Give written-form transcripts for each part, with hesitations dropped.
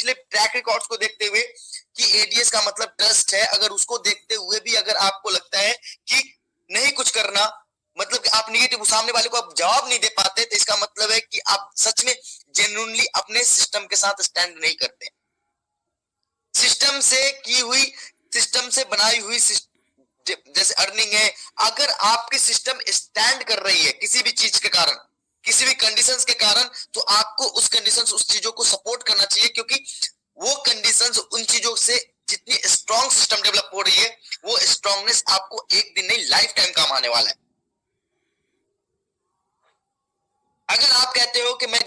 पिछले track records को देखते हुए कि एडीएस का मतलब ट्रस्ट है, अगर उसको देखते हुए भी अगर आपको लगता है कि नहीं कुछ करना, मतलब कि आप निगेटिव सामने वाले को आप जवाब नहीं दे पाते, तो इसका मतलब है कि आप सच में जेन्युइनली अपने सिस्टम के साथ स्टैंड नहीं करते। सिस्टम से की हुई, सिस्टम से बनाई हुई जैसे अर्निंग है, अगर आपकी सिस्टम स्टैंड कर रही है किसी भी चीज के कारण, किसी भी कंडीशंस के कारण, तो आपको उस कंडीशंस, उस चीजों को सपोर्ट करना चाहिए, क्योंकि वो कंडीशंस उन चीजों से जितनी स्ट्रॉन्ग सिस्टम डेवलप हो रही है, वो स्ट्रॉन्गनेस आपको एक दिन नहीं लाइफ टाइम काम आने वाला है। अगर आप कहते हो कि मैं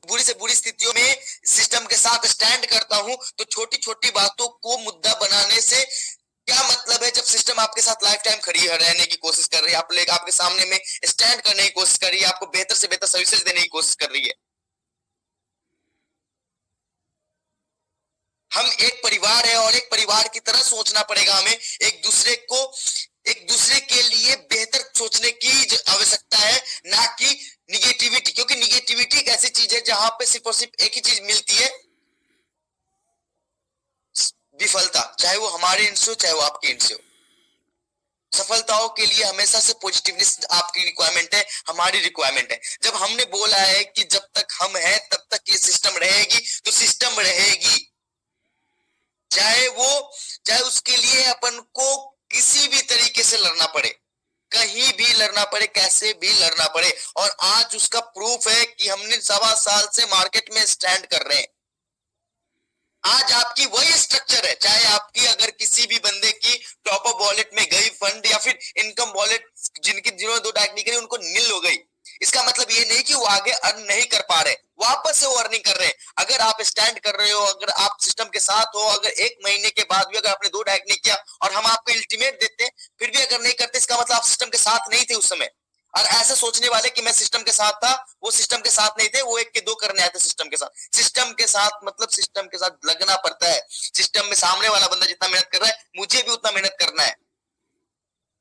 बुरी से बुरी स्थितियों में सिस्टम के साथ स्टैंड करता हूं, तो छोटी छोटी बातों को मुद्दा बनाने से क्या मतलब है, जब सिस्टम आपके साथ लाइफ टाइम खड़ी है, रहने की कोशिश कर रही है, आपके सामने में स्टैंड करने की कोशिश कर रही है, आपको बेहतर से बेहतर सर्विसेज देने की कोशिश कर रही है। हम एक परिवार है और एक परिवार की तरह सोचना पड़ेगा हमें, एक दूसरे के लिए बेहतर सोचने की आवश्यकता है, ना कि निगेटिविटी, क्योंकि निगेटिविटी एक ऐसी चीज है जहां पे सिर्फ और सिर्फ एक ही चीज मिलती है, विफलता, चाहे वो हमारे इंड से हो चाहे वो आपके इंड से हो। सफलताओं के लिए हमेशा से पॉजिटिवनेस आपकी रिक्वायरमेंट है, हमारी रिक्वायरमेंट है। जब हमने बोला है कि जब तक हम हैं तब तक ये सिस्टम रहेगी, तो सिस्टम रहेगी, चाहे उसके लिए अपन को किसी भी तरीके से लड़ना पड़े, कहीं भी लड़ना पड़े, कैसे भी लड़ना पड़े। और आज उसका प्रूफ है कि हमने 1.25 साल से मार्केट में स्टैंड कर रहे हैं। आज आपकी वही स्ट्रक्चर है, चाहे आपकी अगर किसी भी बंदे की टॉप अप वॉलेट में गई फंड, या फिर इनकम वॉलेट जिन्होंने 2 टैग करी उनको नील हो गई, इसका मतलब ये नहीं कि वो आगे अर्न नहीं कर पा रहे, वापस से वो अर्निंग कर रहे हैं। अगर आप स्टैंड कर रहे हो, अगर आप सिस्टम के साथ हो, अगर 1 महीने के बाद भी अगर आपने 2 टैग नहीं किया और हम आपको अल्टीमेट देते हैं फिर भी अगर नहीं करते, इसका मतलब आप सिस्टम के साथ नहीं थे उस समय। और ऐसे सोचने वाले कि मैं सिस्टम के साथ था, वो सिस्टम के साथ नहीं थे, वो 1 के 2 करने आए थे सिस्टम के साथ। सिस्टम के साथ मतलब सिस्टम के साथ लगना पड़ता है। सिस्टम में सामने वाला बंदा जितना मेहनत कर रहा है, मुझे भी उतना मेहनत करना है,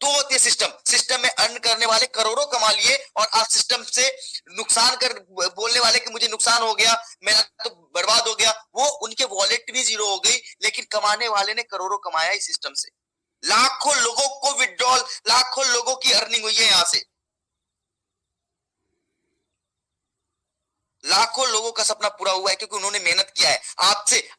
तो होती है सिस्टम। सिस्टम में अर्न करने वाले करोड़ों कमा लिए, और आज सिस्टम से नुकसान कर बोलने वाले कि मुझे नुकसान हो गया, मेरा तो बर्बाद हो गया, वो उनके वॉलेट भी जीरो हो गई, लेकिन कमाने वाले ने करोड़ों कमाया इस सिस्टम से। लाखों लोगों को विड्रॉल, लाखों लोगों की अर्निंग हुई है यहां से, लाखों लोगों का सपना पूरा हुआ है, क्योंकि उन्होंने मेहनत किया है।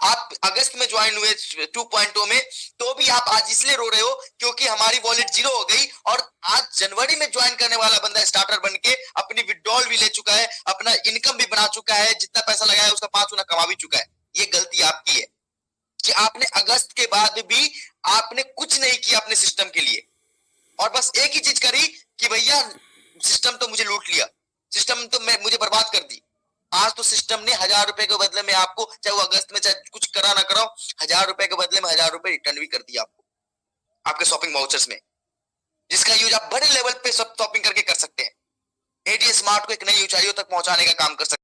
आप अगस्त में ज्वाइन हुए 2.0 में, तो भी आप आज इसलिए रो रहे हो क्योंकि हमारी वॉलेट जीरो हो गई, और आज जनवरी में ज्वाइन करने वाला बंदा स्टार्टर बन के अपनी विड्रॉल भी ले चुका है, अपना इनकम भी बना चुका है, जितना पैसा लगाया उसका 5 गुना कमा भी चुका है। ये गलती आपकी है कि आपने अगस्त के बाद भी आपने कुछ नहीं किया अपने सिस्टम के लिए, और बस एक ही चीज करी कि भैया सिस्टम तो मुझे लूट लिया, सिस्टम तो मुझे बर्बाद कर दी। आज तो सिस्टम ने 1000 रुपए के बदले में आपको, चाहे वो अगस्त में चाहे कुछ करा ना कराओ, 1000 रुपए के बदले में 1000 रुपए रिटर्न भी कर दिया आपको आपके शॉपिंग वाउचर्स में, जिसका यूज आप बड़े लेवल पे सब शॉपिंग करके कर सकते हैं। एडीएस स्मार्ट को एक नई ऊंचाइयों तक पहुंचाने का काम कर सकते हैं।